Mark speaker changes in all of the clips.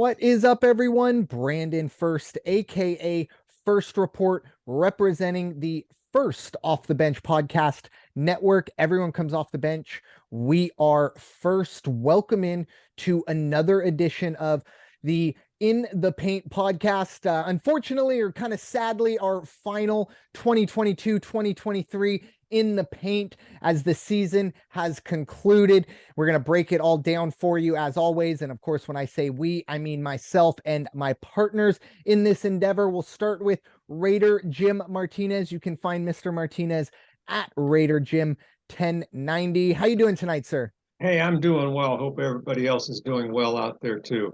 Speaker 1: What is up, everyone? Brandon First, aka First Report, representing the First Off the Bench podcast network. Everyone comes off the bench. We are first. Welcome in to another edition of the In the Paint podcast. Unfortunately, or kind of sadly, our final 2022-2023 In the Paint as the season has concluded. We're going to break it all down for you as always. And of course, when I say we, I mean myself and my partners in this endeavor. We'll start with Raider Jim Martinez. You can find Mr. Martinez at Raider Jim 1090. How you doing tonight, sir?
Speaker 2: Hey, I'm doing well. Hope everybody else is doing well out there too.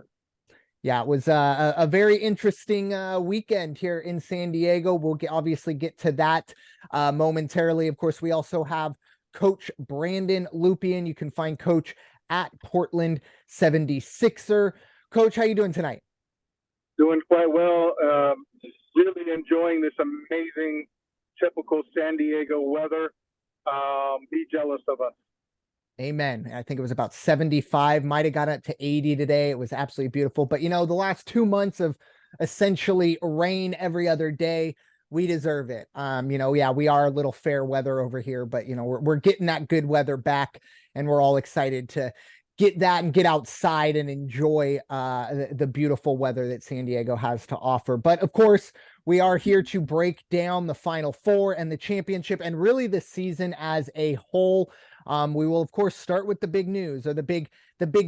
Speaker 1: Yeah, it was a very interesting weekend here in San Diego. We'll obviously get to that momentarily. Of course, we also have Coach Brandon Lupian. You can find Coach at Portland 76er. Coach, how you doing tonight?
Speaker 3: Doing quite well. Really enjoying this amazing, typical San Diego weather. Be jealous of us.
Speaker 1: Amen. I think it was about 75, might have got up to 80 today. It was absolutely beautiful. But, the last 2 months of essentially rain every other day, we deserve it. Yeah, we are a little fair weather over here, but, we're getting that good weather back, and we're all excited to get that and get outside and enjoy the beautiful weather that San Diego has to offer. But, of course, we are here to break down the Final Four and the championship and really the season as a whole. We will, of course, start with the big news, or the big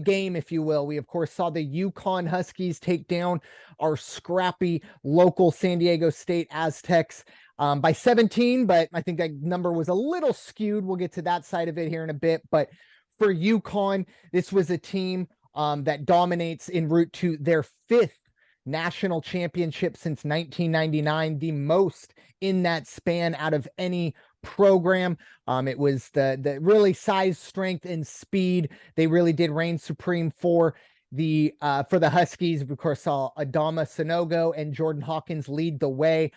Speaker 1: game, if you will. We, of course, saw the UCONN Huskies take down our scrappy local San Diego State Aztecs by 17, but I think that number was a little skewed. We'll get to that side of it here in a bit. But for UCONN, this was a team that dominates en route to their 5th national championship since 1999, the most in that span out of any program. It was the really size, strength, and speed. They really did reign supreme for the Huskies. Of course, saw Abmas and Jordan Hawkins lead the way.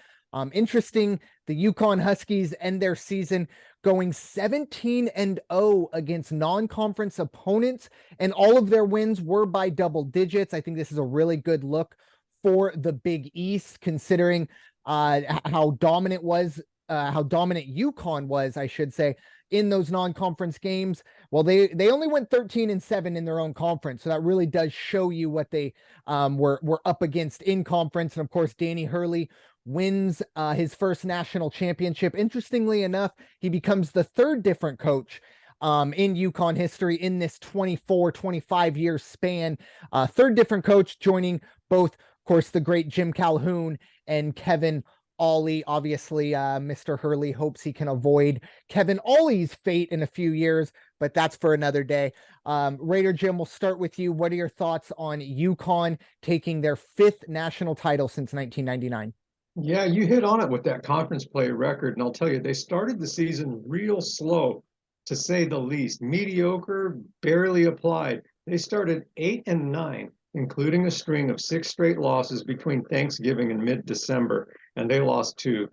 Speaker 1: Interesting, the UConn Huskies end their season going 17-0 against non-conference opponents, and all of their wins were by double digits. I think this is a really good look for the Big East, considering how dominant UConn was, I should say, in those non-conference games. Well, they only went 13-7 in their own conference, so that really does show you what they were up against in conference. And of course, Danny Hurley wins his first national championship. Interestingly enough, he becomes the 3rd different coach in UConn history in this 25 year span. 3rd different coach, joining both, of course, the great Jim Calhoun and Kevin Ollie. Obviously, Mr. Hurley hopes he can avoid Kevin Ollie's fate in a few years, but that's for another day. Raider Jim, we'll start with you. What are your thoughts on UConn taking their 5th national title since 1999?
Speaker 2: Yeah, you hit on it with that conference play record. And I'll tell you, they started the season real slow, to say the least. Mediocre, barely applied. They started 8-9, including a string of 6 straight losses between Thanksgiving and mid-December. And they lost to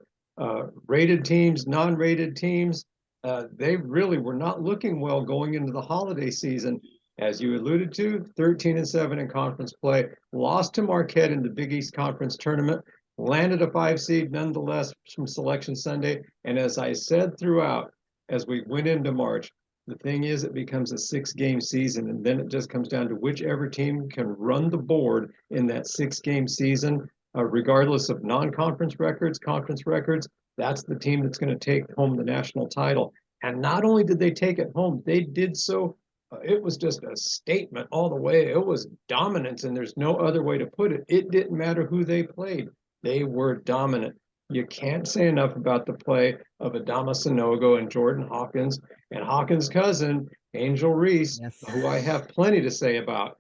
Speaker 2: rated teams, non-rated teams. They really were not looking well going into the holiday season. As you alluded to, 13-7 in conference play, lost to Marquette in the Big East Conference tournament, landed a 5 seed nonetheless from Selection Sunday. And as I said throughout, as we went into March, the thing is, it becomes a 6-game season, and then it just comes down to whichever team can run the board in that 6-game season, regardless of non-conference records, conference records. That's the team that's going to take home the national title. And not only did they take it home, they did so. It was just a statement all the way. It was dominance, and there's no other way to put it. It didn't matter who they played. They were dominant. You can't say enough about the play of Abmas and Jordan Hawkins, and Hawkins' cousin, Angel Reese,
Speaker 1: Yes,
Speaker 2: who I have plenty to say about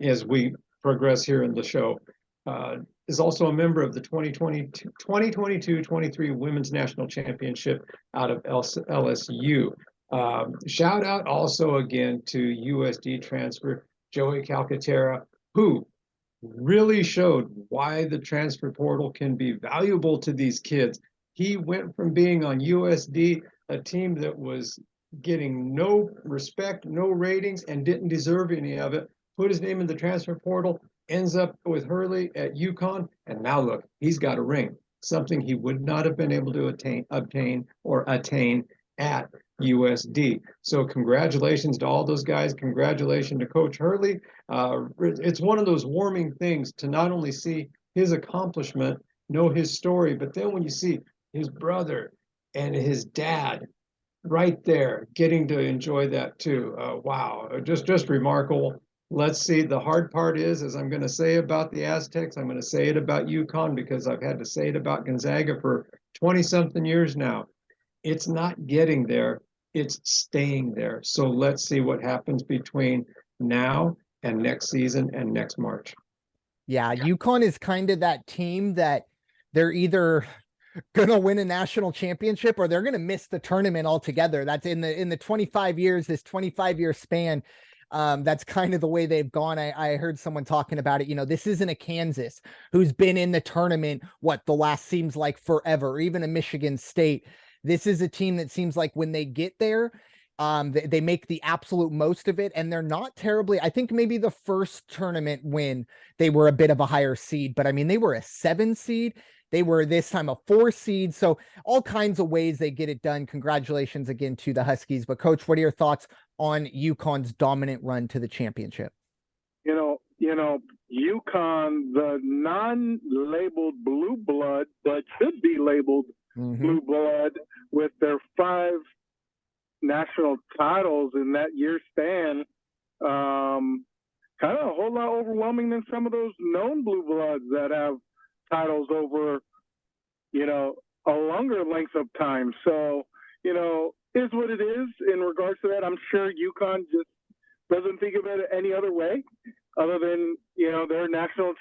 Speaker 2: as we progress here in the show, is also a member of the 2022-23 Women's National Championship out of LSU. Shout out also again to USD transfer Joey Calcaterra, who really showed why the transfer portal can be valuable to these kids. He went from being on USD, a team that was getting no respect, no ratings, and didn't deserve any of it, put his name in the transfer portal, ends up with Hurley at UConn, and now look, he's got a ring, something he would not have been able to obtain at USD. So congratulations to all those guys. Congratulations to Coach Hurley. It's one of those warming things to not only see his accomplishment, know his story, but then when you see his brother and his dad right there getting to enjoy that too. Wow, just remarkable. Let's see. The hard part is, as I'm going to say about the Aztecs, I'm going to say it about UConn because I've had to say it about Gonzaga for 20-something years now. It's not getting there, it's staying there. So let's see what happens between now and next season and next March.
Speaker 1: Yeah, UConn is kind of that team that they're either gonna win a national championship or they're gonna miss the tournament altogether. That's in the 25 years, this 25-year span. That's kind of the way they've gone. I heard someone talking about it. You know, this isn't a Kansas who's been in the tournament, the last seems like forever, or even a Michigan State. This is a team that seems like when they get there, they make the absolute most of it, and they're not terribly. I think maybe the first tournament win, they were a bit of a higher seed, but I mean, they were a 7 seed. They were this time a 4 seed. So all kinds of ways they get it done. Congratulations again to the Huskies. But Coach, what are your thoughts on UConn's dominant run to the championship?
Speaker 3: UConn, the non-labeled blue blood, but should be labeled blue blood, with their 5 national titles in that year span, kind of a whole lot overwhelming than some of those known blue bloods that have titles over, a longer length of time. So, is what it is in regards to that. I'm sure UConn just doesn't think of it any other way other than, they're national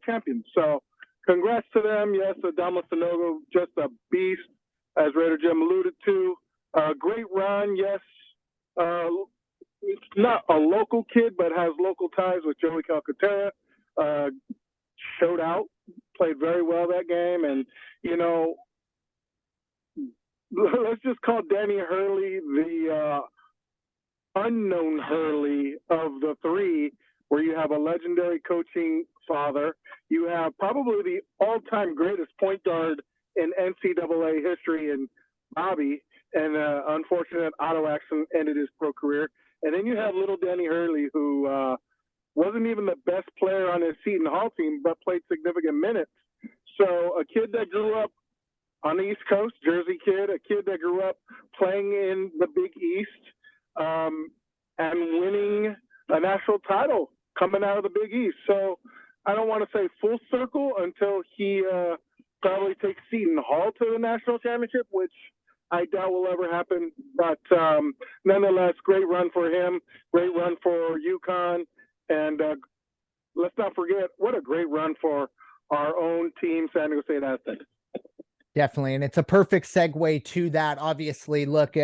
Speaker 3: champions. So congrats to them. Yes, Adama Sanogo, just a beast, as Raider Jim alluded to. Great run, yes. Not a local kid, but has local ties with Joey Calcaterra. Showed out, played very well that game. And, let's just call Danny Hurley the unknown Hurley of the 3, where you have a legendary coaching father. You have probably the all-time greatest point guard in NCAA history in Bobby, and unfortunate auto accident ended his pro career. And then you have little Danny Hurley, who wasn't even the best player on his Seton Hall team, but played significant minutes. So a kid that grew up on the East Coast, Jersey kid, a kid that grew up playing in the Big East, and winning a national title coming out of the Big East. So I don't want to say full circle until he probably takes Seton Hall to the national championship, which I doubt will ever happen. But nonetheless, great run for him, great run for UConn. And let's not forget, what a great run for our own team, San Diego State Aztecs.
Speaker 1: Definitely. And it's a perfect segue to that. Obviously, look,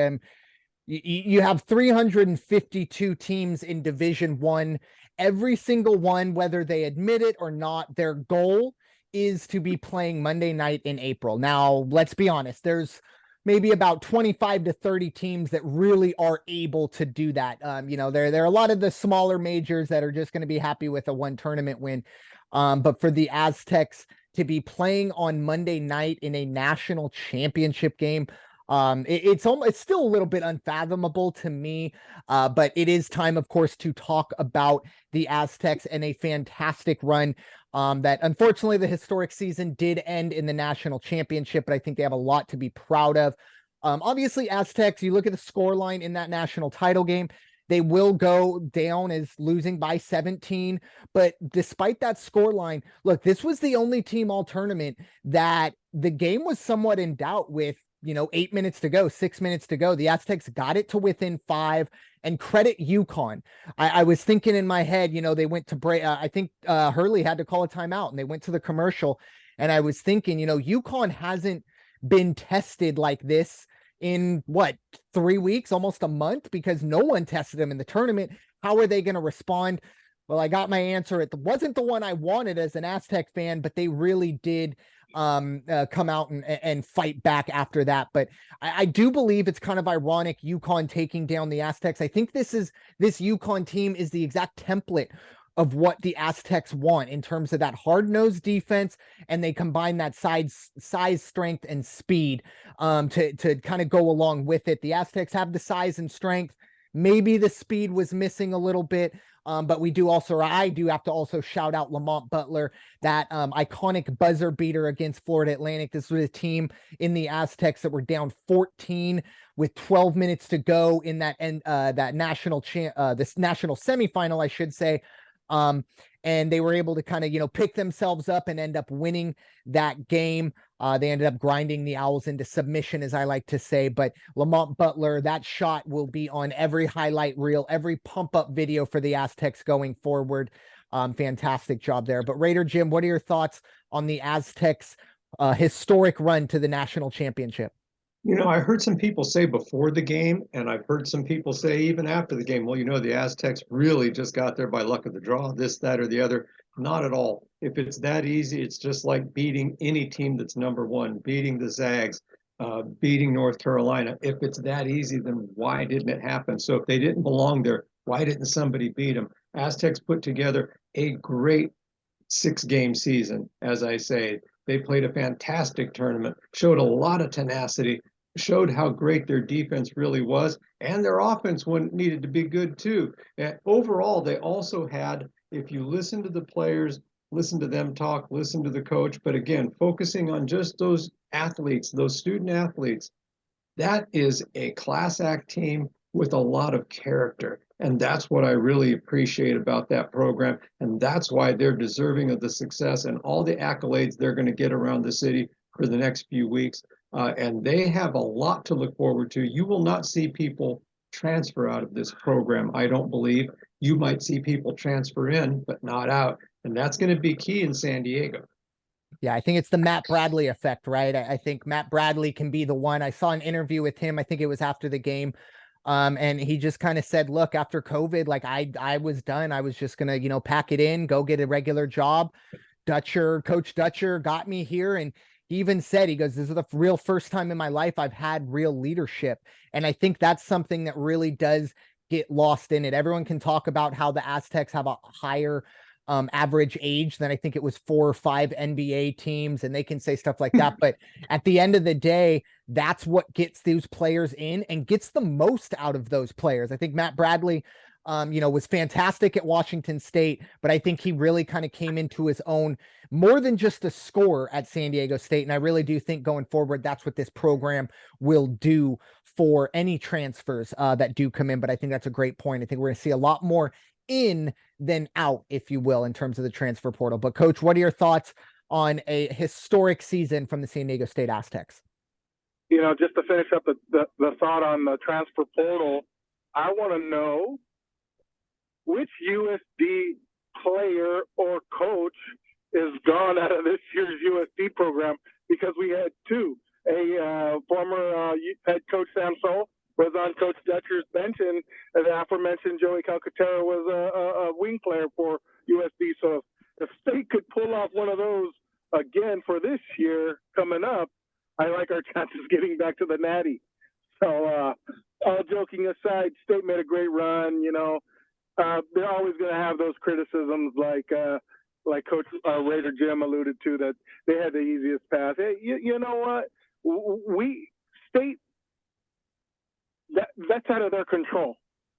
Speaker 1: you have 352 teams in Division I. Every single one, whether they admit it or not, their goal is to be playing Monday night in April. Now, let's be honest, there's maybe about 25 to 30 teams that really are able to do that. There are a lot of the smaller majors that are just going to be happy with a 1 tournament win. But for the Aztecs to be playing on Monday night in a national championship game, it's still a little bit unfathomable to me, but it is time, of course, to talk about the Aztecs and a fantastic run. That unfortunately the historic season did end in the national championship, but I think they have a lot to be proud of. Obviously, Aztecs, you look at the scoreline in that national title game, they will go down as losing by 17. But despite that scoreline, look, this was the only team all tournament that the game was somewhat in doubt with, 8 minutes to go, 6 minutes to go. The Aztecs got it to within 5, and credit UConn. I was thinking in my head, they went to break. I think Hurley had to call a timeout and they went to the commercial. And I was thinking, UConn hasn't been tested like this in 3 weeks, almost a month, because no one tested them in the tournament. How are they going to respond? Well, I got my answer. It wasn't the one I wanted as an Aztec fan, but they really did come out and fight back after that. But I do believe it's kind of ironic UConn taking down the Aztecs. I think this UConn team is the exact template of what the Aztecs want in terms of that hard-nosed defense, and they combine that size, strength, and speed to kind of go along with it. The Aztecs have the size and strength. Maybe the speed was missing a little bit. But I do have to also shout out Lamont Butler, that iconic buzzer beater against Florida Atlantic. This was a team in the Aztecs that were down 14 with 12 minutes to go in that national semifinal, I should say. And they were able to kind of, pick themselves up and end up winning that game. They ended up grinding the Owls into submission, as I like to say. But Lamont Butler, that shot will be on every highlight reel, every pump-up video for the Aztecs going forward. Fantastic job there. But Raider Jim, what are your thoughts on the Aztecs' historic run to the national championship?
Speaker 2: I heard some people say before the game, and I've heard some people say even after the game, well, the Aztecs really just got there by luck of the draw, this, that, or the other. Not at all. If it's that easy, it's just like beating any team that's number one, beating the Zags, beating North Carolina. If it's that easy, then why didn't it happen? So if they didn't belong there, why didn't somebody beat them? Aztecs put together a great 6-game season, as I say. They played a fantastic tournament, showed a lot of tenacity, showed how great their defense really was, and their offense when needed to be good too. And overall, they also had, if you listen to the players, listen to them talk, listen to the coach, but again, focusing on just those athletes, those student athletes, that is a class act team with a lot of character. And that's what I really appreciate about that program. And that's why they're deserving of the success and all the accolades they're going to get around the city for the next few weeks. And they have a lot to look forward to. You will not see people transfer out of this program, I don't believe. You might see people transfer in, but not out. And that's going to be key in San Diego.
Speaker 1: Yeah, I think it's the Matt Bradley effect, right? I think Matt Bradley can be the one. I saw an interview with him, I think it was after the game. And he just kind of said, look, after COVID, like I was done. I was just going to, pack it in, go get a regular job. Coach Dutcher got me here. And he even said, he goes, this is the real first time in my life I've had real leadership. And I think that's something that really does get lost in it. Everyone can talk about how the Aztecs have a higher average age than I think it was 4 or 5 NBA teams, and they can say stuff like that. But at the end of the day, that's what gets those players in and gets the most out of those players. I think Matt Bradley, was fantastic at Washington State, but I think he really kind of came into his own more than just a scorer at San Diego State. And I really do think going forward, that's what this program will do for any transfers that do come in. But I think that's a great point. I think we're going to see a lot more in than out, if you will, in terms of the transfer portal. But Coach, what are your thoughts on a historic season from the San Diego State Aztecs?
Speaker 3: Just to finish up the thought on the transfer portal, I want to know which USD player or coach is gone out of this year's USD program, because we had two. A former head coach Sam Soul was on Coach Dutcher's bench, and the aforementioned Joey Calcaterra was a wing player for USD. So if State could pull off one of those again for this year coming up, I like our chances getting back to the Natty. So all joking aside, State made a great run. They're always going to have those criticisms, like Coach Raider Jim alluded to, that they had the easiest path. Hey, you know what? State, that's out of their control.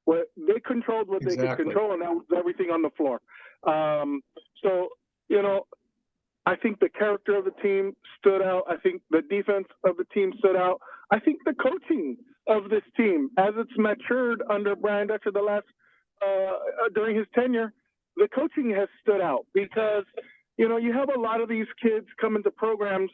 Speaker 3: They controlled what they could control, and that was everything on the floor. I think the character of the team stood out. I think the defense of the team stood out. I think the coaching of this team, as it's matured under Brian Dutcher during his tenure, the coaching has stood out, because, you have a lot of these kids come into programs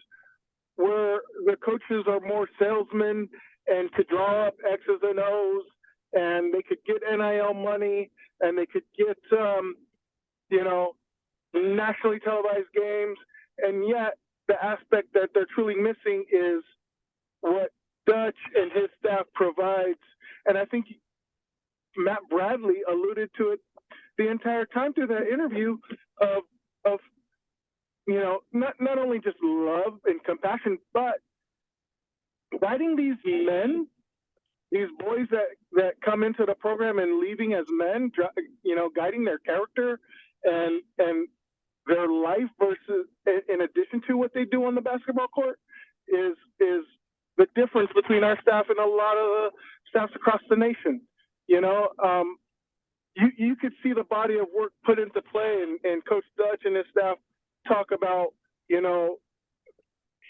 Speaker 3: where the coaches are more salesmen and could draw up X's and O's, and they could get NIL money, and they could get, nationally televised games. And yet the aspect that they're truly missing is what Dutch and his staff provides. And I think Matt Bradley alluded to it the entire time through that interview of not only just love and compassion, but guiding these men, these boys that come into the program and leaving as men, guiding their character and their life versus, in addition to what they do on the basketball court, is the difference between our staff and a lot of the staffs across the nation. You know, you could see the body of work put into play, and Coach Dutch and his staff talk about, you know,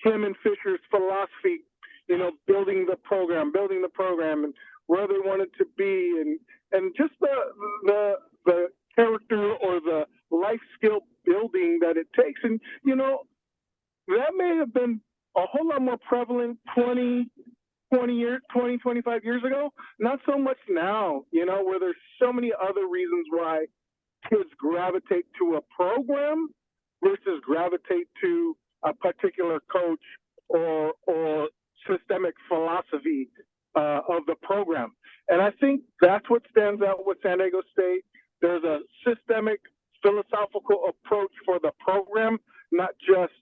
Speaker 3: him and Fisher's philosophy, you know, building the program and where they want it to be, and just the character or the life skill building that it takes. And, you know, that may have been a whole lot more prevalent 20, 25 years ago. Not so much now, you know, where there's so many other reasons why kids gravitate to a program versus gravitate to a particular coach or systemic philosophy of the program. And I think that's what stands out with San Diego State. There's a systemic philosophical approach for the program, not just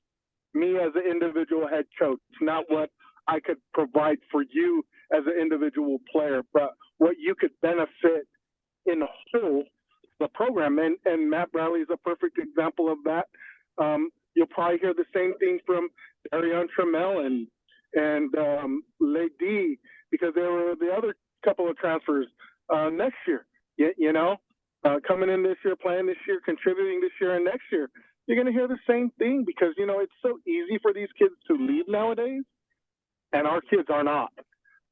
Speaker 3: me as an individual head coach, not what I could provide for you as an individual player, but what you could benefit in the whole the program. And Matt Bradley is a perfect example of that. You'll probably hear the same thing from Ariane Trammell and Lady, because there were the other couple of transfers next year, you know, coming in this year, playing this year, contributing this year and next year. You're going to hear the same thing because, you know, it's so easy for these kids to leave nowadays, and our kids are not.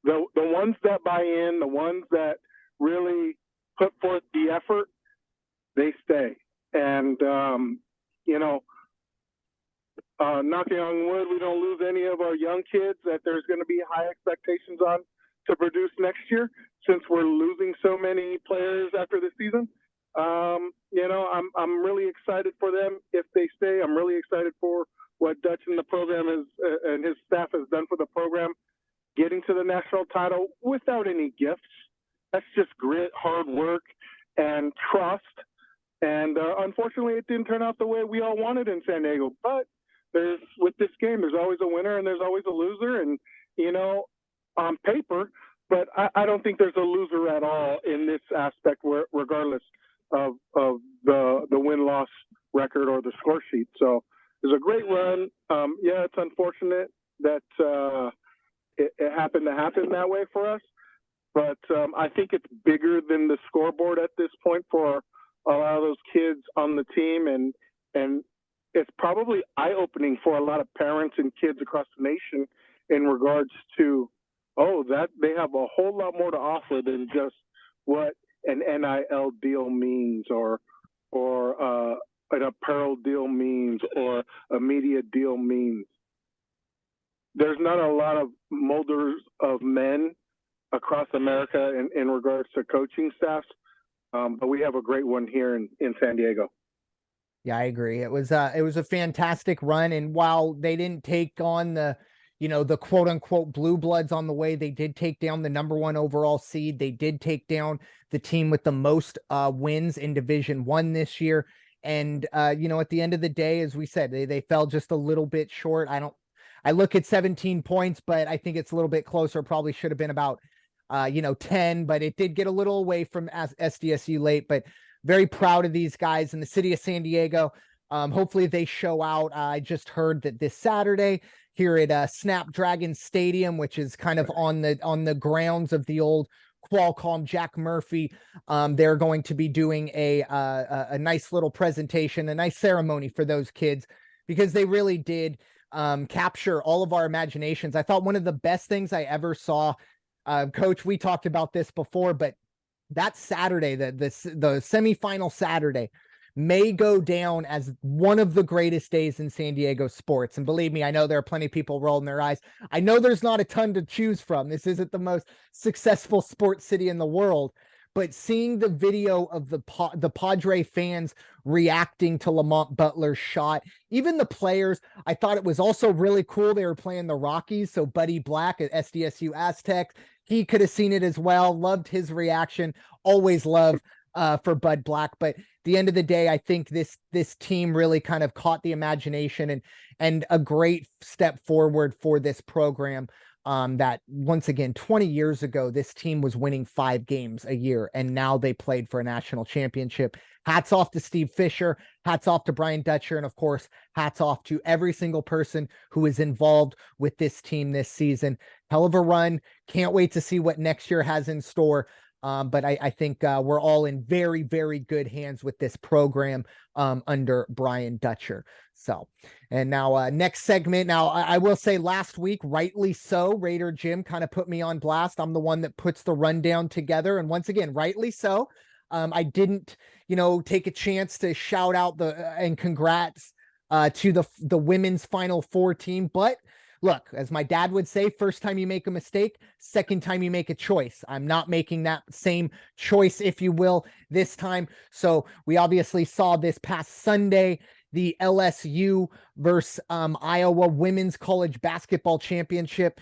Speaker 3: The ones that buy in, the ones that really put forth the effort, they stay. And, you know, knocking on wood, we don't lose any of our young kids that there's going to be high expectations on to produce next year, since we're losing so many players after the season. You know, I'm really excited for them if they stay. I'm really excited for what Dutch and the program and his staff has done for the program, getting to the national title without any gifts. That's just grit, hard work, and trust. And unfortunately, it didn't turn out the way we all wanted in San Diego. But with this game, there's always a winner and there's always a loser. And, you know, on paper, but I don't think there's a loser at all in this aspect, regardless of the win-loss record or the score sheet. So it was a great run. Yeah, it's unfortunate that it happened to happen that way for us, but I think it's bigger than the scoreboard at this point for a lot of those kids on the team, and it's probably eye-opening for a lot of parents and kids across the nation in regards to, that they have a whole lot more to offer than just what an NIL deal means or an apparel deal means or a media deal means. There's not a lot of molders of men across America in regards to coaching staffs, but we have a great one here in San Diego.
Speaker 1: Yeah, I agree. It was a fantastic run, and while they didn't take on the quote unquote blue bloods on the way, they did take down the #1 overall seed. They did take down the team with the most wins in Division I this year. And at the end of the day, as we said, they fell just a little bit short. I look at 17 points, but I think it's a little bit closer. Probably should have been about 10, but it did get a little away from SDSU late. But very proud of these guys in the city of San Diego. Hopefully they show out. I just heard that this Saturday here at Snapdragon Stadium, which is kind of on the grounds of the old Qualcomm Jack Murphy, they're going to be doing a nice little presentation, a nice ceremony for those kids, because they really did capture all of our imaginations. I thought one of the best things I ever saw, Coach, we talked about this before, but that Saturday, the semifinal Saturday, may go down as one of the greatest days in San Diego sports. And believe me, I know there are plenty of people rolling their eyes. I know there's not a ton to choose from. This isn't the most successful sports city in the world, but seeing the video of the Padre fans reacting to Lamont Butler's shot, even the players, I thought it was also really cool. They were playing the Rockies. So Buddy Black at SDSU Aztecs, he could have seen it as well. Loved his reaction. Always love for Bud Black. But at the end of the day, I think this team really kind of caught the imagination and a great step forward for this program. that once again, 20 years ago, this team was winning 5 games a year, and now they played for a national championship. Hats off to Steve Fisher, hats off to Brian Dutcher, and of course, hats off to every single person who is involved with this team this season. Hell of a run. Can't wait to see what next year has in store. But I think we're all in very, very good hands with this program under Brian Dutcher. So, and now next segment. Now, I will say last week, rightly so, Raider Jim kind of put me on blast. I'm the one that puts the rundown together. And once again, rightly so. I didn't, take a chance to shout out and congrats to the women's Final Four team. But look, as my dad would say, first time you make a mistake, second time you make a choice. I'm not making that same choice, if you will, this time. So we obviously saw this past Sunday, the LSU versus Iowa Women's College Basketball Championship.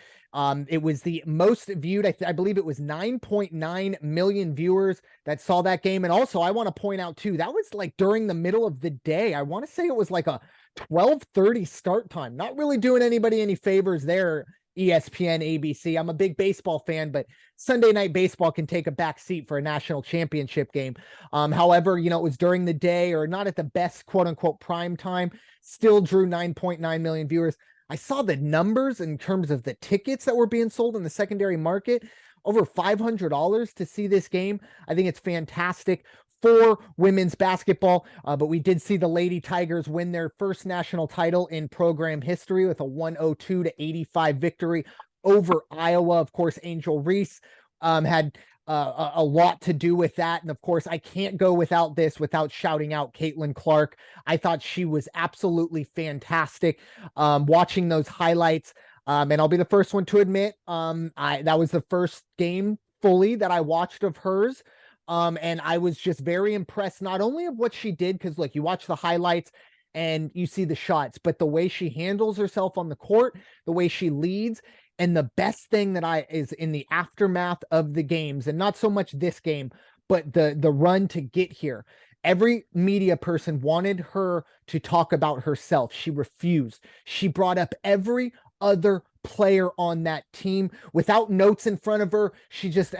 Speaker 1: It was the most viewed. I believe it was 9.9 million viewers that saw that game. And also, I want to point out too, that was like during the middle of the day. I want to say it was like a 12:30 start time. Not really doing anybody any favors there, ESPN, ABC. I'm a big baseball fan, but Sunday night baseball can take a back seat for a national championship game. However, it was during the day, or not at the best quote unquote prime time, still drew 9.9 million viewers. I saw the numbers in terms of the tickets that were being sold in the secondary market, over $500 to see this game. I think it's fantastic for women's basketball, but we did see the Lady Tigers win their first national title in program history with a 102-85 victory over Iowa. Of course, Angel Reese had a lot to do with that. And of course, I can't go without shouting out Caitlin Clark. I thought she was absolutely fantastic. Watching those highlights, and I'll be the first one to admit, that was the first game fully that I watched of hers. And I was just very impressed, not only of what she did, because look, you watch the highlights and you see the shots, but the way she handles herself on the court, the way she leads. And the best thing that is in the aftermath of the games, and not so much this game, but the run to get here. Every media person wanted her to talk about herself. She refused. She brought up every other player on that team without notes in front of her.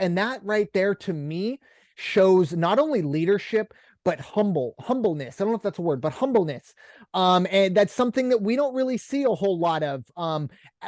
Speaker 1: And that right there to me shows not only leadership, but humbleness. I don't know if that's a word, but humbleness. And that's something that we don't really see a whole lot of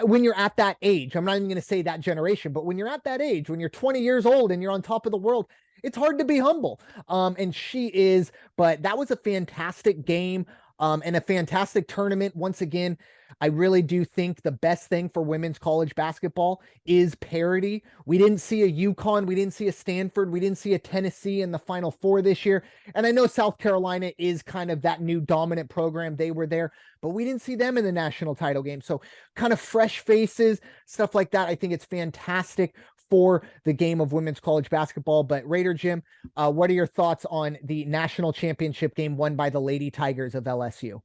Speaker 1: when you're at that age. I'm not even going to say that generation, but when you're at that age, when you're 20 years old and you're on top of the world, it's hard to be humble. And she is, but that was a fantastic game and a fantastic tournament. Once again, I really do think the best thing for women's college basketball is parity. We didn't see a UConn. We didn't see a Stanford. We didn't see a Tennessee in the Final Four this year. And I know South Carolina is kind of that new dominant program. They were there, but we didn't see them in the national title game. So kind of fresh faces, stuff like that. I think it's fantastic for the game of women's college basketball. But Raider Jim, what are your thoughts on the national championship game won by the Lady Tigers of LSU?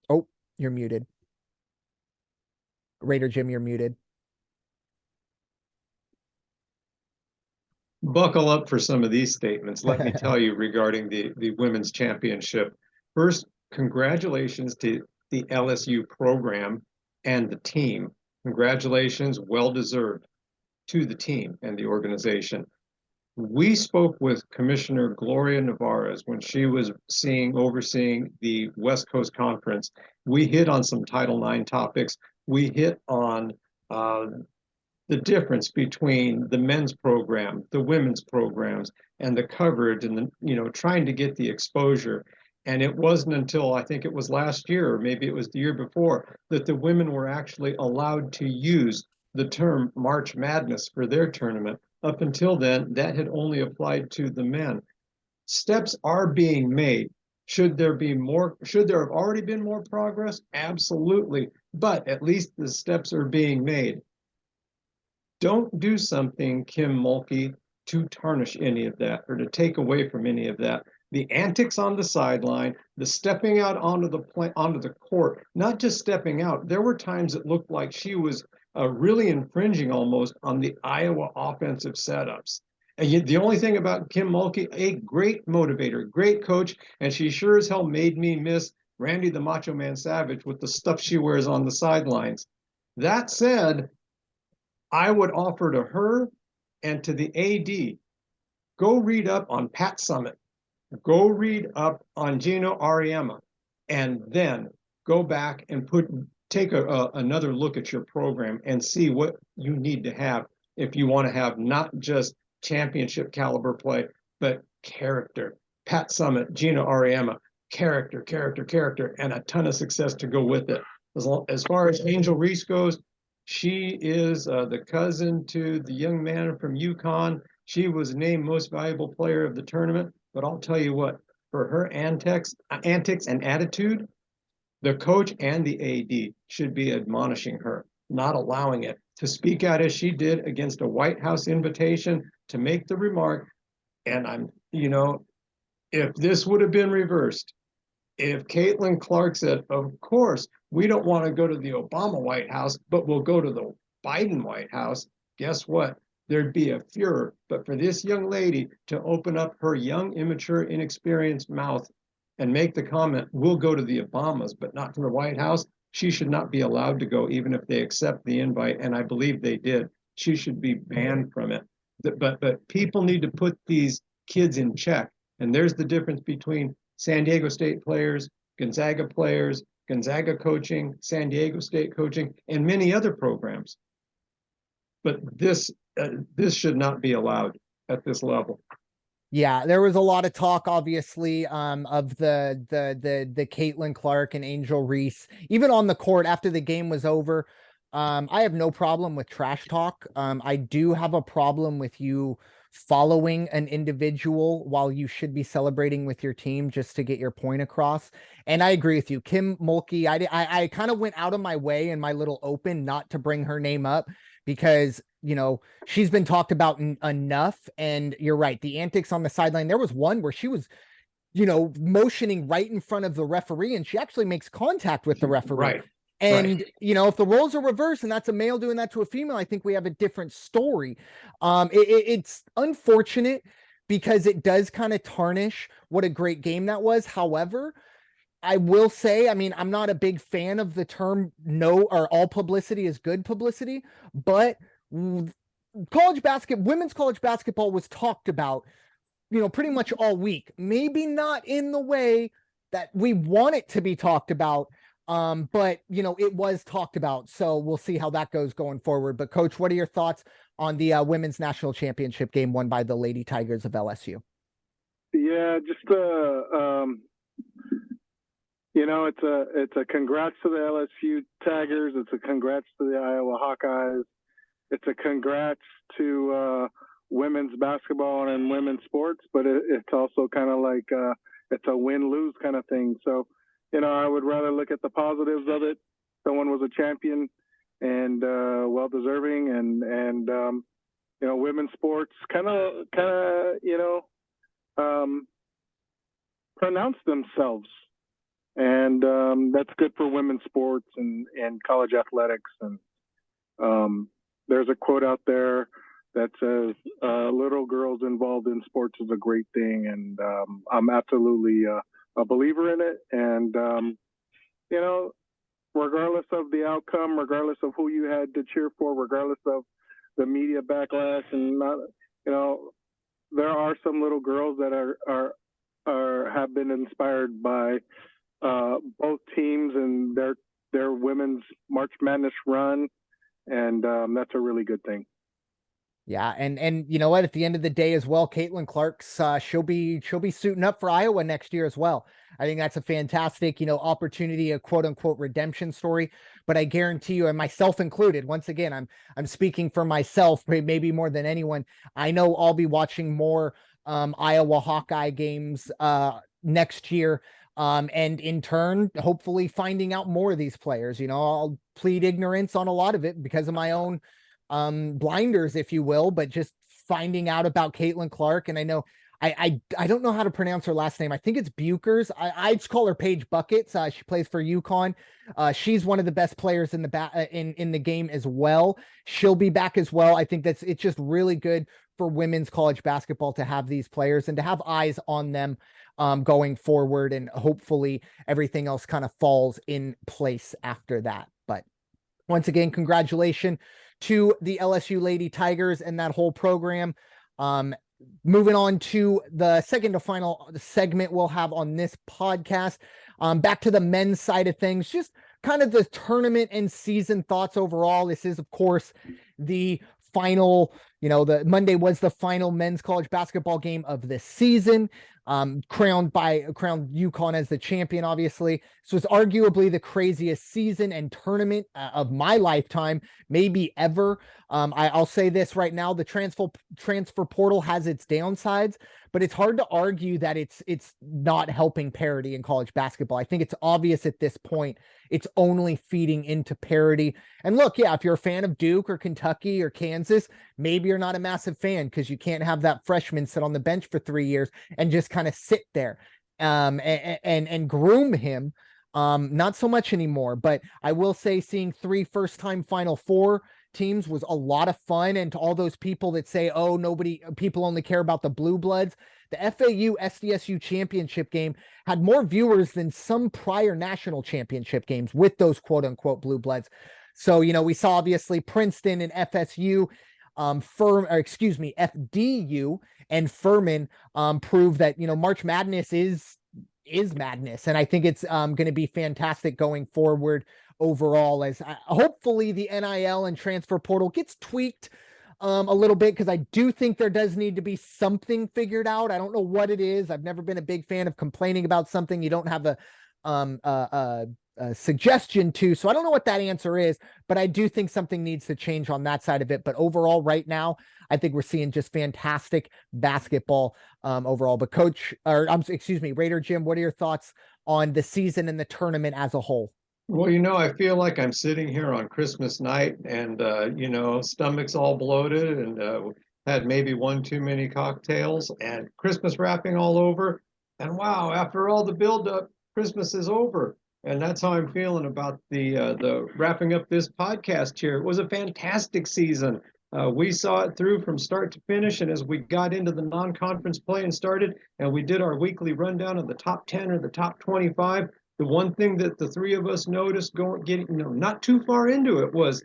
Speaker 1: Oh, you're muted. Raider Jim, you're muted.
Speaker 2: Buckle up for some of these statements. Let me tell you regarding the women's championship. First, congratulations to the LSU program and the team. Congratulations, well-deserved to the team and the organization. We spoke with Commissioner Gloria Nevarez when she was overseeing the West Coast Conference. We hit on some Title IX topics. We hit on the difference between the men's program, the women's programs, and the coverage, and trying to get the exposure. And it wasn't until I think it was last year, or maybe it was the year before, that the women were actually allowed to use the term March Madness for their tournament. Up until then, that had only applied to the men. Steps are being made. Should there have already been more progress? Absolutely. But at least the steps are being made. Don't do something, Kim Mulkey, to tarnish any of that or to take away from any of that. The antics on the sideline, the stepping out onto the court, not just stepping out. There were times it looked like she was really infringing almost on the Iowa offensive setups. And yet the only thing about Kim Mulkey, a great motivator, great coach, and she sure as hell made me miss Randy the Macho Man Savage with the stuff she wears on the sidelines. That said, I would offer to her and to the AD, go read up on Pat Summitt, go read up on Gino Auriemma, and then go back and take another look at your program and see what you need to have if you want to have not just championship caliber play, but character. Pat Summitt, Gino Auriemma, character, and a ton of success to go with it. As far as Angel Reese goes, she is the cousin to the young man from UConn. She was named most valuable player of the tournament. But I'll tell you what, for her antics and attitude, the coach and the AD should be admonishing her, not allowing it to speak out as she did against a White House invitation to make the remark. And if this would have been reversed, if Caitlin Clark said, of course, we don't want to go to the Obama White House, but we'll go to the Biden White House, guess what? There'd be a furor. But for this young lady to open up her young, immature, inexperienced mouth and make the comment, we'll go to the Obamas, but not to the White House, she should not be allowed to go, even if they accept the invite. And I believe they did. She should be banned from it. But people need to put these kids in check. And there's the difference between San Diego State players, Gonzaga coaching, San Diego State coaching, and many other programs. But this should not be allowed at this level.
Speaker 1: Yeah, there was a lot of talk, obviously, of the Caitlin Clark and Angel Reese, even on the court after the game was over. I have no problem with trash talk. I do have a problem with you following an individual while you should be celebrating with your team just to get your point across. And I agree with you. Kim Mulkey, I kind of went out of my way in my little open not to bring her name up because, she's been talked about enough. And you're right. The antics on the sideline, there was one where she was, motioning right in front of the referee, and she actually makes contact with the referee.
Speaker 2: Right.
Speaker 1: And, if the roles are reversed and that's a male doing that to a female, I think we have a different story. It's unfortunate because it does kind of tarnish what a great game that was. However, I will say, I'm not a big fan of the term all publicity is good publicity, but women's college basketball was talked about, pretty much all week, maybe not in the way that we want it to be talked about. But it was talked about, so we'll see how that goes going forward. But Coach, what are your thoughts on the women's national championship game won by the Lady Tigers of LSU?
Speaker 3: Yeah, just it's a congrats to the LSU Tigers. It's a congrats to the Iowa Hawkeyes. It's a congrats to women's basketball and women's sports, but it's also kind of like it's a win-lose kind of thing. So. I would rather look at the positives of it. Someone was a champion and well-deserving, and women's sports kind of pronounce themselves, and that's good for women's sports and college athletics. And there's a quote out there that says, "Little girls involved in sports is a great thing," and I'm absolutely a believer in it. And, regardless of the outcome, regardless of who you had to cheer for, regardless of the media backlash and not, there are some little girls that have been inspired by both teams and their women's March Madness run. And that's a really good thing.
Speaker 1: Yeah, and you know what? At the end of the day, as well, Caitlin Clark's she'll be suiting up for Iowa next year as well. I think that's a fantastic, opportunity, a quote unquote redemption story. But I guarantee you, and myself included, once again, I'm speaking for myself, maybe more than anyone. I know I'll be watching more Iowa Hawkeye games next year. And in turn, hopefully finding out more of these players. I'll plead ignorance on a lot of it because of my own blinders, if you will, but just finding out about Caitlin Clark. And I know I don't know how to pronounce her last name. I think it's Buchers. I just call her Paige Buckets. She plays for UConn. She's one of the best players in the in the game as well. She'll be back as well. I think it's just really good for women's college basketball to have these players and to have eyes on them going forward. And hopefully everything else kind of falls in place after that. But once again, congratulations to the LSU Lady Tigers and that whole program. Moving on to the second to final segment we'll have on this podcast. Back to the men's side of things, just kind of the tournament and season thoughts overall. This is, of course, the final, the Monday was the final men's college basketball game of the season. Crowned UConn as the champion, obviously. So it's arguably the craziest season and tournament of my lifetime, maybe ever. I'll say this right now, the transfer portal has its downsides, but it's hard to argue that it's not helping parity in college basketball. I think it's obvious at this point, it's only feeding into parity. And look, yeah, if you're a fan of Duke or Kentucky or Kansas, maybe you're not a massive fan because you can't have that freshman sit on the bench for 3 years and just kind of sit there and groom him. Not so much anymore, but I will say seeing 3 first-time Final Four teams was a lot of fun. And to all those people that say, oh, people only care about the blue bloods, the FAU SDSU championship game had more viewers than some prior national championship games with those quote unquote blue bloods. So, we saw obviously Princeton and FSU, FDU and Furman prove that, March Madness is madness. And I think it's going to be fantastic going forward overall, as hopefully the NIL and transfer portal gets tweaked a little bit, because I do think there does need to be something figured out. I don't know what it is. I've never been a big fan of complaining about something you don't have a suggestion to. So I don't know what that answer is, but I do think something needs to change on that side of it. But overall, right now, I think we're seeing just fantastic basketball overall. But Raider Jim, what are your thoughts on the season and the tournament as a whole?
Speaker 2: Well, I feel like I'm sitting here on Christmas night and, stomach's all bloated and had maybe one too many cocktails and Christmas wrapping all over. And wow, after all the buildup, Christmas is over. And that's how I'm feeling about the wrapping up this podcast here. It was a fantastic season. We saw it through from start to finish. And as we got into the non-conference play and started, and we did our weekly rundown of the top 10 or the top 25, the one thing that the three of us noticed getting not too far into it was,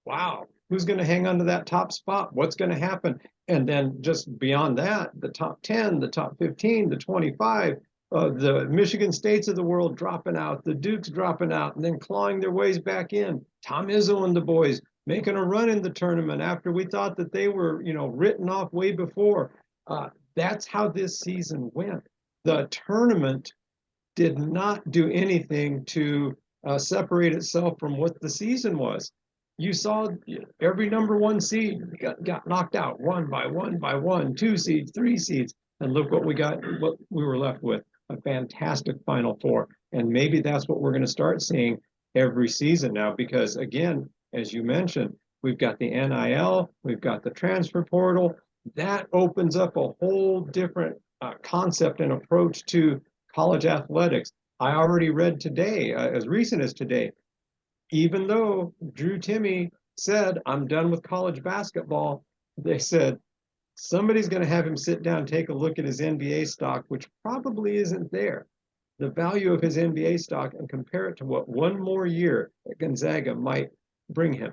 Speaker 2: wow, who's going to hang on to that top spot? What's going to happen? And then just beyond that, the top 10, the top 15, the 25, the Michigan States of the world dropping out, the Dukes dropping out, and then clawing their ways back in. Tom Izzo and the boys making a run in the tournament after we thought that they were, written off way before. That's how this season went. The tournament did not do anything to separate itself from what the season was. You saw every number 1 seed got knocked out one by one, 2 seeds, 3 seeds, and look what we were left with, a fantastic Final Four. And maybe that's what we're going to start seeing every season now, because again, as you mentioned, we've got the NIL, we've got the transfer portal. That opens up a whole different concept and approach to college athletics. I already read today, as recent as today, even though Drew Timme said, I'm done with college basketball, they said, somebody's going to have him sit down, take a look at his NBA stock, which probably isn't there. The value of his NBA stock, and compare it to what one more year at Gonzaga might bring him.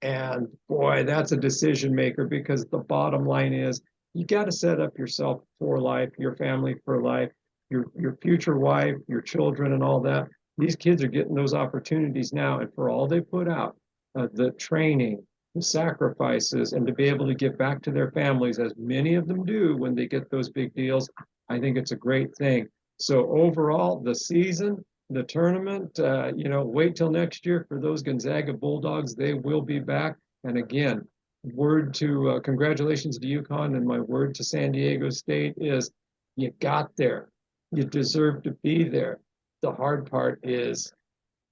Speaker 2: And boy, that's a decision maker, because the bottom line is you got to set up yourself for life, your family for life, your future wife, your children, and all that. These kids are getting those opportunities now, and for all they put out, the training, the sacrifices, and to be able to give back to their families, as many of them do when they get those big deals, I think it's a great thing. So overall, the season, the tournament, wait till next year for those Gonzaga Bulldogs. They will be back. And again, congratulations to UConn, and my word to San Diego State is, you got there. You deserve to be there. The hard part is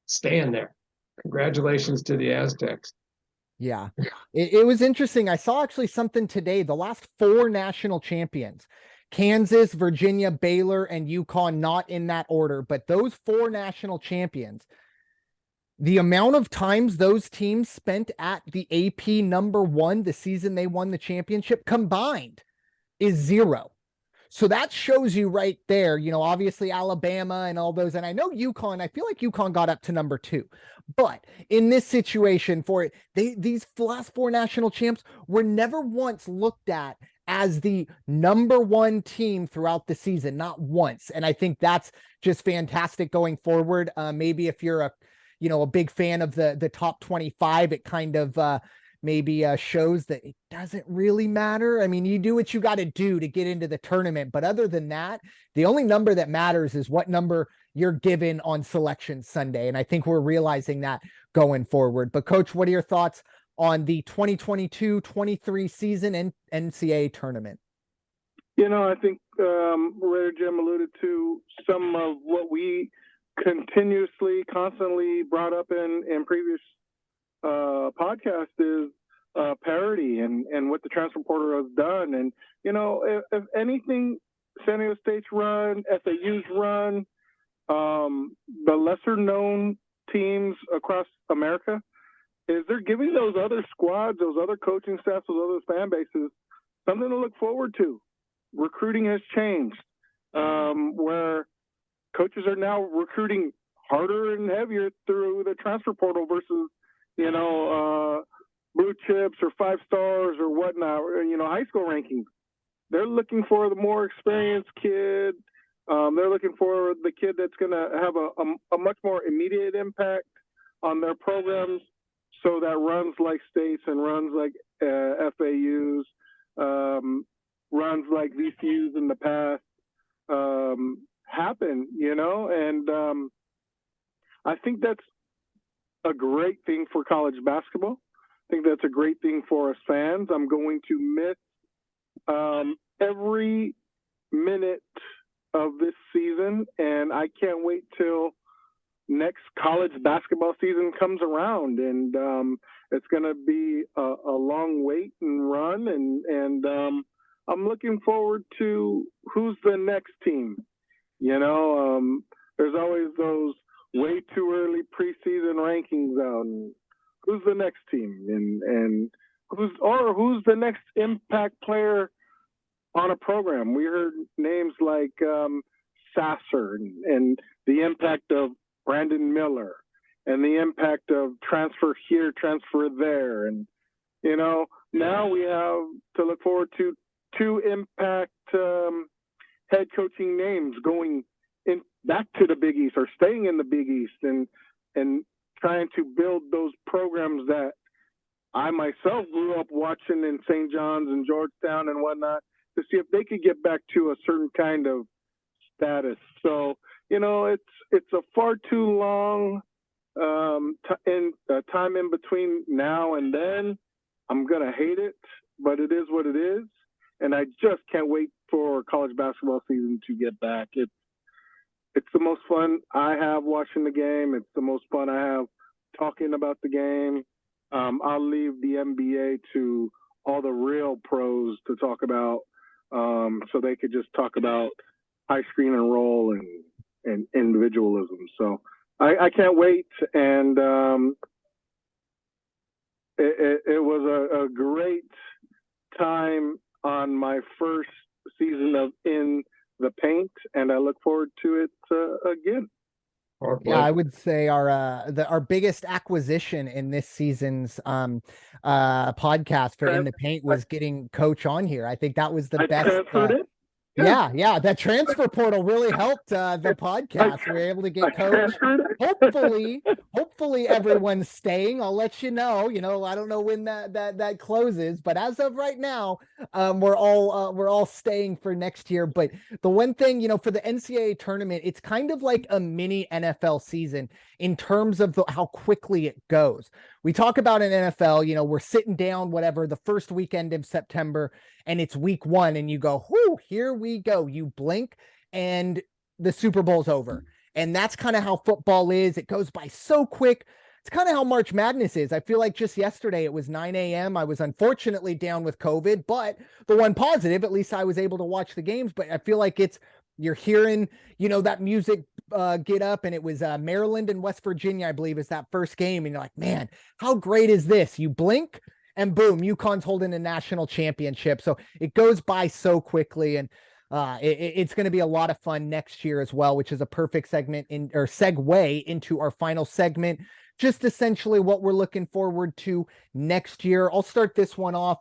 Speaker 2: staying there. Congratulations to the Aztecs.
Speaker 1: Yeah, it was interesting. I saw actually something today. The last 4 national champions, Kansas, Virginia, Baylor, and UConn, not in that order, but those 4 national champions, the amount of times those teams spent at the AP number 1 the season they won the championship combined is 0. So that shows you right there, obviously Alabama and all those. And I know UConn, I feel like UConn got up to number 2, but in this situation for it, these last 4 national champs were never once looked at as the number 1 team throughout the season, not once. And I think that's just fantastic going forward. Maybe if you're a big fan of the top 25, it kind of, maybe shows that it doesn't really matter. I mean, you do what you got to do to get into the tournament, but other than that, the only number that matters is what number you're given on Selection Sunday. And I think we're realizing that going forward. But Coach, what are your thoughts on the 2022-23 season and NCAA tournament?
Speaker 3: I think where Jim alluded to some of what we constantly brought up in previous podcast is parity and what the transfer portal has done. And, if anything, San Diego State's run, FAU's run, the lesser known teams across America, is they're giving those other squads, those other coaching staffs, those other fan bases something to look forward to. Recruiting has changed, where coaches are now recruiting harder and heavier through the transfer portal versus, blue chips or 5 stars or whatnot, high school rankings. They're looking for the more experienced kid. They're looking for the kid that's going to have a much more immediate impact on their programs, so that runs like States and runs like FAUs, runs like VCUs in the past happen, and I think that's a great thing for college basketball. I think that's a great thing for us fans. I'm going to miss every minute of this season, and I can't wait till next college basketball season comes around. And it's going to be a long wait and run, and I'm looking forward to who's the next team. There's always those way too early preseason rankings out. And who's the next team, and who's the next impact player on a program? We heard names like Sasser and the impact of Brandon Miller and the impact of transfer here, transfer there. And, now we have to look forward to 2 impact head coaching names going in back to the Big East or staying in the Big East and trying to build those programs that I myself grew up watching in St. John's and Georgetown and whatnot, to see if they could get back to a certain kind of status. So, it's a far too long time in between now and then. I'm going to hate it, but it is what it is. And I just can't wait for college basketball season to get back. It's the most fun I have watching the game. It's the most fun I have talking about the game. I'll leave the NBA to all the real pros to talk about, so they could just talk about high screen and roll and individualism. So I can't wait. And it was a great time on my first season of In the Paint, and I look forward to it again.
Speaker 1: Yeah, I would say our biggest acquisition in this season's podcast for In the Paint was getting Coach on here. I think that was the best. Yeah, that transfer portal really helped the podcast. We were able to get Coach. Hopefully everyone's staying. I'll let you know. I don't know when that closes, but as of right now, we're all staying for next year. But the one thing, for the NCAA tournament, it's kind of like a mini NFL season in terms of how quickly it goes. We talk about an NFL, we're sitting down, whatever, the first weekend of September, and it's week 1, and you go, whoo, here we go. You blink and the Super Bowl's over. And that's kind of how football is. It goes by so quick. It's kind of how March Madness is. I feel like just yesterday it was 9 a.m. I was unfortunately down with COVID, but the one positive, at least I was able to watch the games. But I feel like you're hearing, that music get up, and it was Maryland and West Virginia, I believe, is that first game. And you're like, man, how great is this? You blink and boom, UConn's holding a national championship. So it goes by so quickly. And It's going to be a lot of fun next year as well, which is a perfect segue into our final segment. Just essentially what we're looking forward to next year. I'll start this one off.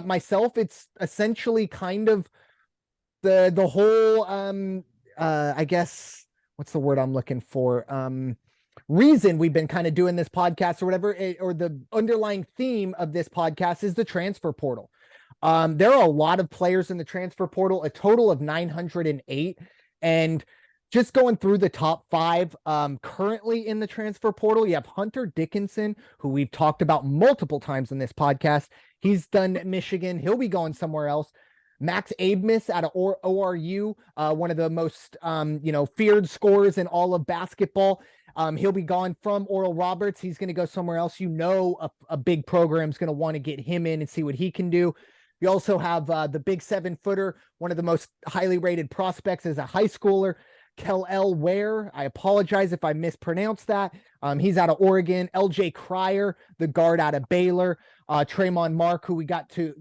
Speaker 1: Myself, it's essentially kind of the whole I guess, what's the word I'm looking for? Reason we've been kind of doing this podcast or whatever, or the underlying theme of this podcast is the transfer portal. There are a lot of players in the transfer portal, a total of 908. And just going through the top 5 currently in the transfer portal, you have Hunter Dickinson, who we've talked about multiple times in this podcast. He's done Michigan. He'll be going somewhere else. Max Abmas out of ORU, one of the most feared scorers in all of basketball. He'll be gone from Oral Roberts. He's going to go somewhere else. A big program's going to want to get him in and see what he can do. You also have the big 7-footer, one of the most highly rated prospects as a high schooler, Kel Ware. I apologize if I mispronounced that. He's out of Oregon. LJ Cryer, the guard out of Baylor. Tremont Mark, who we got to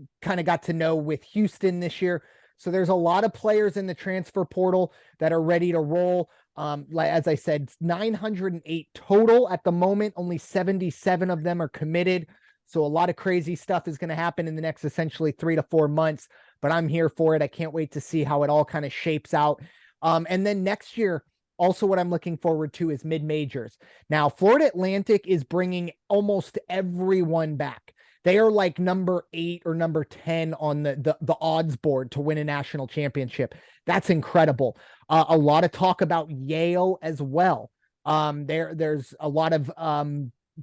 Speaker 1: know with Houston this year. So there's a lot of players in the transfer portal that are ready to roll. As I said, 908 total at the moment. Only 77 of them are committed. So a lot of crazy stuff is going to happen in the next essentially 3 to 4 months, but I'm here for it. I can't wait to see how it all kind of shapes out. And then next year, also what I'm looking forward to is mid-majors. Now, Florida Atlantic is bringing almost everyone back. They are like number 8 or number 10 on the odds board to win a national championship. That's incredible. A lot of talk about Yale as well. There's a lot of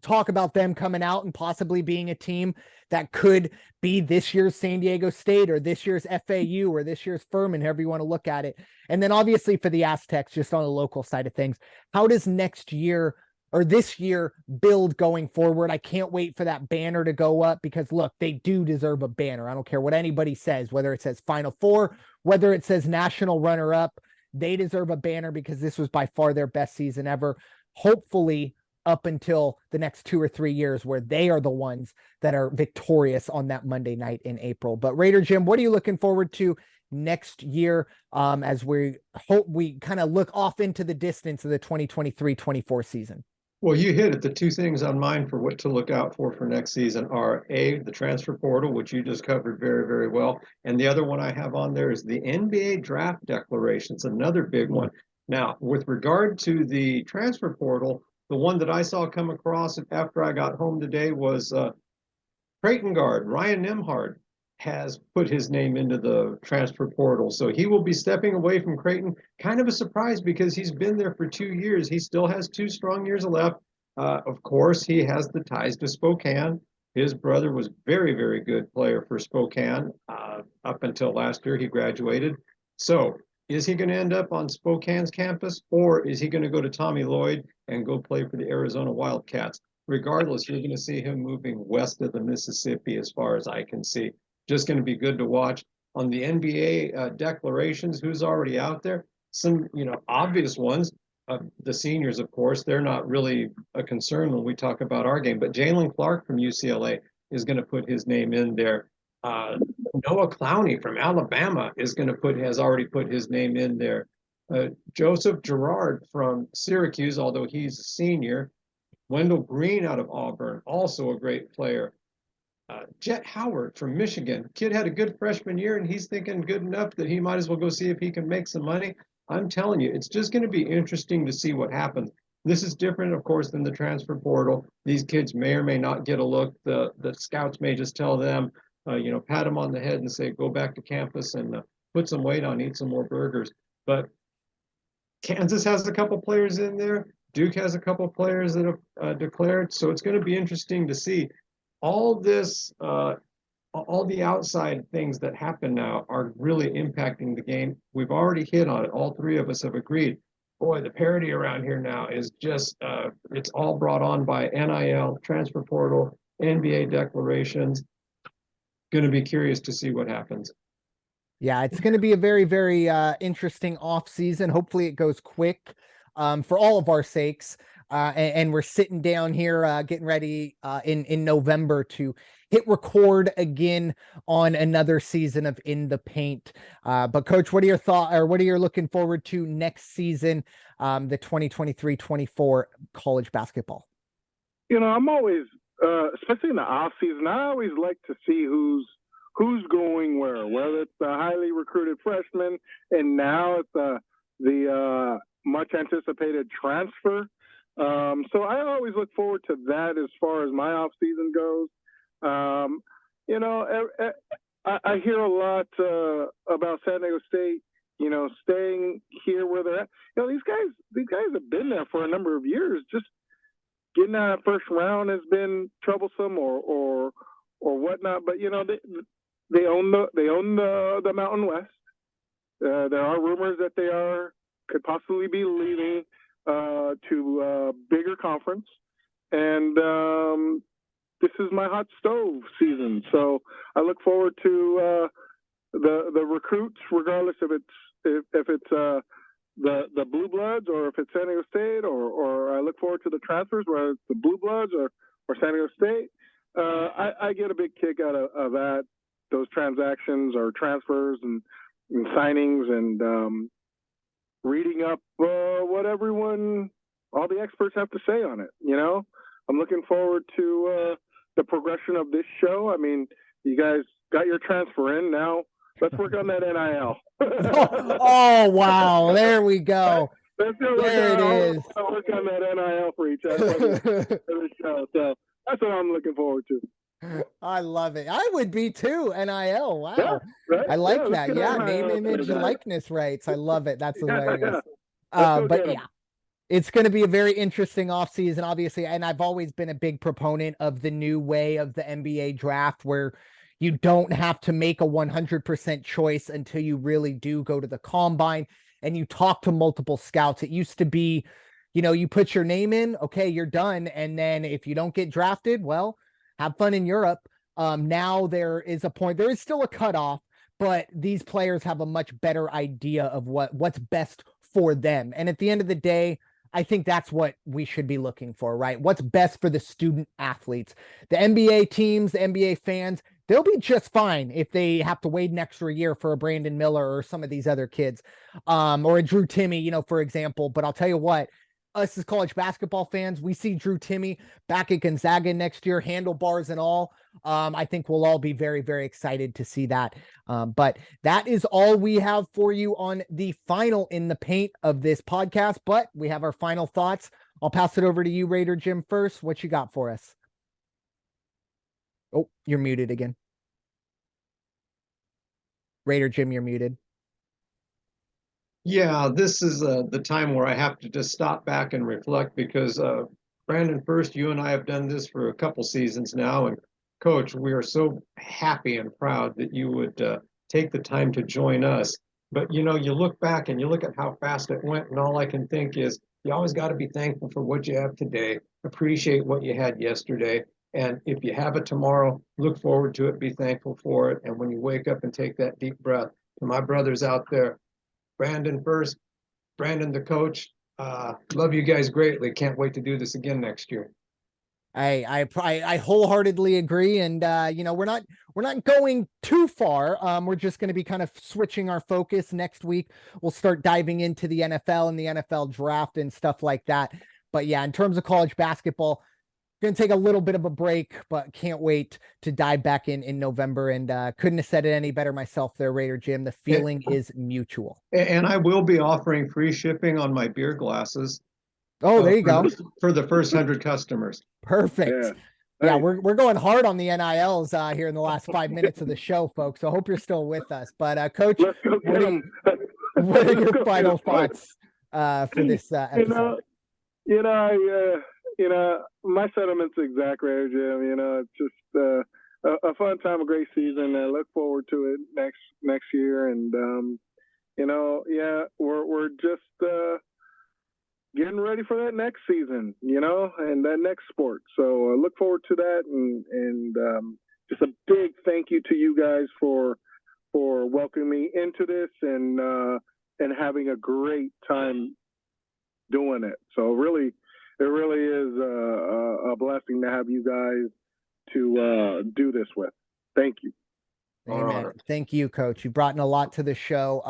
Speaker 1: talk about them coming out and possibly being a team that could be this year's San Diego State or this year's FAU or this year's Furman, however you want to look at it. And then obviously for the Aztecs, just on the local side of things, how does next year or this year build going forward? I can't wait for that banner to go up because look, they do deserve a banner. I don't care what anybody says, whether it says Final Four, whether it says national runner up, they deserve a banner because this was by far their best season ever. Hopefully up until the next 2 or 3 years where they are the ones that are victorious on that Monday night in April. But Raider Jim, what are you looking forward to next year as we hope we kind of look off into the distance of the 2023-24 season?
Speaker 2: Well, you hit it. The 2 things on mine for what to look out for next season are the transfer portal, which you just covered very, very well. And the other one I have on there is the NBA draft declarations, another big one. Now, with regard to the transfer portal, the one that I saw come across after I got home today was Creighton guard Ryan Nembhard has put his name into the transfer portal. So he will be stepping away from Creighton. Kind of a surprise because he's been there for 2 years. He still has 2 strong years left. Of course, he has the ties to Spokane. His brother was very, very good player for Spokane up until last year. He graduated. So is he going to end up on Spokane's campus, or is he going to go to Tommy Lloyd and go play for the Arizona Wildcats? Regardless, you're going to see him moving west of the Mississippi as far as I can see. Just going to be good to watch. On the NBA declarations, who's already out there? Some, obvious ones. The seniors, of course, they're not really a concern when we talk about our game. But Jalen Clark from UCLA is going to put his name in there. Noah Clowney from Alabama has already put his name in there. Joseph Girard from Syracuse, although he's a senior. Wendell Green out of Auburn, also a great player. Jet Howard from Michigan. Kid had a good freshman year, and he's thinking good enough that he might as well go see if he can make some money. I'm telling you, it's just going to be interesting to see what happens. This is different, of course, than the transfer portal. These kids may or may not get a look. The scouts may just tell them, pat them on the head and say, go back to campus and put some weight on, eat some more burgers. But Kansas has a couple players in there. Duke has a couple players that have declared. So it's going to be interesting to see. All this, all the outside things that happen now are really impacting the game. We've already hit on it. All 3 of us have agreed. Boy, the parity around here now is just, it's all brought on by NIL, transfer portal, NBA declarations. Going to be curious to see what happens.
Speaker 1: Yeah, it's going to be a very, very interesting off season. Hopefully it goes quick for all of our sakes. And we're sitting down here getting ready in November to hit record again on another season of In the Paint. But Coach, what are your thoughts, or what are you looking forward to next season, the 2023-24 college basketball?
Speaker 3: I'm always, especially in the off season, I always like to see who's going whether it's the highly recruited freshman, and now it's the much anticipated transfer. So I always look forward to that as far as my off season goes. I hear a lot about San Diego State, staying here where they're at. These guys have been there for a number of years. Just getting out of first round has been troublesome or whatnot. But they own the Mountain West. There are rumors that they could possibly be leaving to a bigger conference, and this is my hot stove season. So I look forward to the recruits, regardless if it's the Blue Bloods or if it's San Diego State, or I look forward to the transfers, whether it's the Blue Bloods or San Diego State. I get a big kick out of that, those transactions or transfers and signings, and reading up what all the experts have to say on it. I'm looking forward to the progression of this show. I mean, you guys got your transfer in. Now let's work on that NIL.
Speaker 1: Oh, wow. There we go.
Speaker 3: There it is. Work on that NIL for each other for the show. So that's what I'm looking forward to.
Speaker 1: I love it. I would be too. NIL. Wow.
Speaker 3: Yeah, right?
Speaker 1: I like that. Yeah.
Speaker 3: NIL,
Speaker 1: Name, image, and likeness rights. I love it. That's hilarious.
Speaker 3: But
Speaker 1: yeah, it's going to be a very interesting offseason, obviously. And I've always been a big proponent of the new way of the NBA draft, where you don't have to make a 100% choice until you really do go to the combine and you talk to multiple scouts. It used to be, you put your name in, okay, you're done. And then if you don't get drafted, well, have fun in Europe. Now there is still a cutoff, but these players have a much better idea of what's best for them. And at the end of the day, I think that's what we should be looking for, right? What's best for the student athletes, the NBA teams, the NBA fans. They'll be just fine if they have to wait an extra year for a Brandon Miller or some of these other kids, or a Drew Timme, for example. But I'll tell you what, us as college basketball fans, we see Drew Timme back at Gonzaga next year, handlebars and all. I think we'll all be very, very excited to see that. But that is all we have for you on the final In the Paint of this podcast. But we have our final thoughts. I'll pass it over to you, Raider Jim, first. What you got for us? Oh, you're muted again. Raider Jim, you're muted.
Speaker 2: Yeah, this is the time where I have to just stop back and reflect, because Brandon, first, you and I have done this for a couple seasons now, and Coach, we are so happy and proud that you would take the time to join us. But you look back and you look at how fast it went, and all I can think is you always got to be thankful for what you have today, appreciate what you had yesterday, and if you have it tomorrow, look forward to it, be thankful for it, and when you wake up and take that deep breath. To my brothers out there, Brandon first, Brandon the coach, love you guys greatly. Can't wait to do this again next year.
Speaker 1: I wholeheartedly agree. And, we're not going too far. We're just going to be kind of switching our focus next week. We'll start diving into the NFL and the NFL draft and stuff like that. But yeah, in terms of college basketball, going to take a little bit of a break, but can't wait to dive back in November. And couldn't have said it any better myself there, Raider Jim. The feeling is mutual. And
Speaker 2: I will be offering free shipping on my beer glasses.
Speaker 1: Oh, there you go.
Speaker 2: For the first 100 customers.
Speaker 1: Perfect. Yeah, we're going hard on the NILs here in the last 5 minutes of the show, folks. So I hope you're still with us. But Coach, what are your final thoughts for this episode?
Speaker 3: My sentiments exact, Raider Jim. It's just a fun time, a great season. I look forward to it next year, and we're just getting ready for that next season, and that next sport. So I look forward to that, and just a big thank you to you guys for welcoming me into this and having a great time doing it. So it really is a blessing to have you guys to do this with. Thank you.
Speaker 1: Amen. Thank you, Coach. You brought in a lot to the show.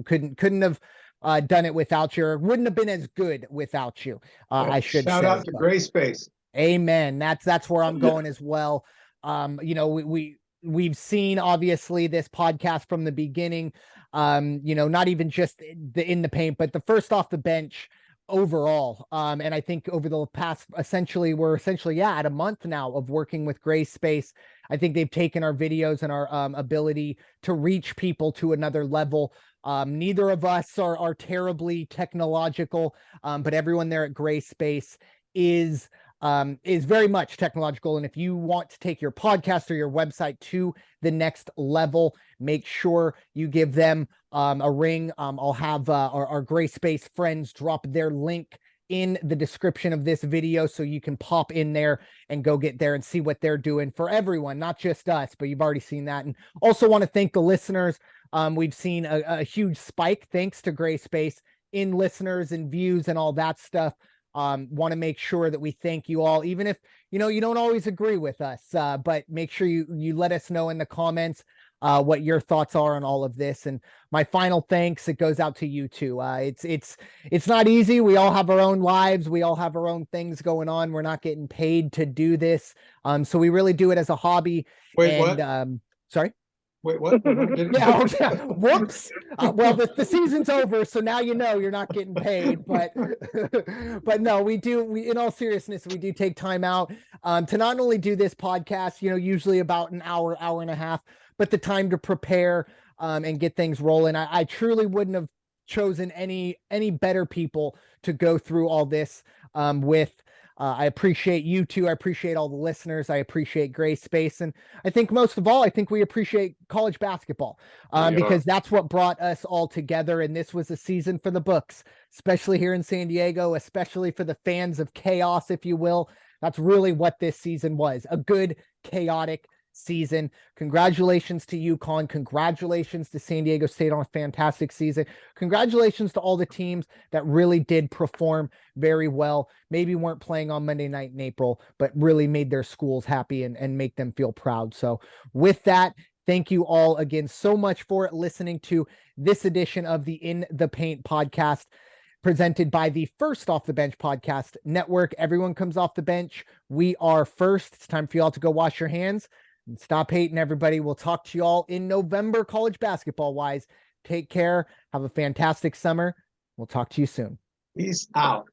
Speaker 1: Couldn't have done it without you. Or wouldn't have been as good without you. I should
Speaker 2: shout
Speaker 1: say.
Speaker 2: out to Gray Space.
Speaker 1: Amen. That's where I'm going as well. We've seen obviously this podcast from the beginning. Not even just in the paint, but the first off the bench overall. And I think over the past, we're essentially at a month now of working with Gray Space. I think they've taken our videos and our ability to reach people to another level. Neither of us are terribly technological, but everyone there at Gray Space is very much technological. And if you want to take your podcast or your website to the next level, make sure you give them a ring. I'll have our Gray Space friends drop their link in the description of this video, so you can pop in there and go get there and see what they're doing for everyone, not just us, but you've already seen that. And also want to thank the listeners. We've seen a huge spike thanks to Gray Space in listeners and views and all that stuff. Want to make sure that we thank you all, even if you don't always agree with us, but make sure you let us know in the comments what your thoughts are on all of this. And my final thanks, it goes out to you two. It's not easy. We all have our own lives. We all have our own things going on. We're not getting paid to do this. So we really do it as a hobby.
Speaker 2: Wait,
Speaker 1: what? Sorry.
Speaker 2: Wait, what?
Speaker 1: Yeah. Whoops. Well, the season's over, so now you're not getting paid. But no, we in all seriousness, we do take time out to not only do this podcast, usually about an hour and a half, but the time to prepare and get things rolling. I truly wouldn't have chosen any better people to go through all this with. I appreciate you two. I appreciate all the listeners. I appreciate Gray Space. And I think most of all, I think we appreciate college basketball because that's what brought us all together. And this was a season for the books, especially here in San Diego, especially for the fans of chaos, if you will. That's really what this season was, a good, chaotic season. Congratulations to UConn. Congratulations to San Diego State on a fantastic season. Congratulations to all the teams that really did perform very well. Maybe weren't playing on Monday night in April, but really made their schools happy and make them feel proud. So with that, thank you all again so much for listening to this edition of the In the Paint podcast, presented by the First Off the Bench podcast network. Everyone comes off the bench. We are first. It's time for y'all to go wash your hands. And stop hating, everybody. We'll talk to you all in November, college basketball wise. Take care. Have a fantastic summer. We'll talk to you soon.
Speaker 2: Peace out.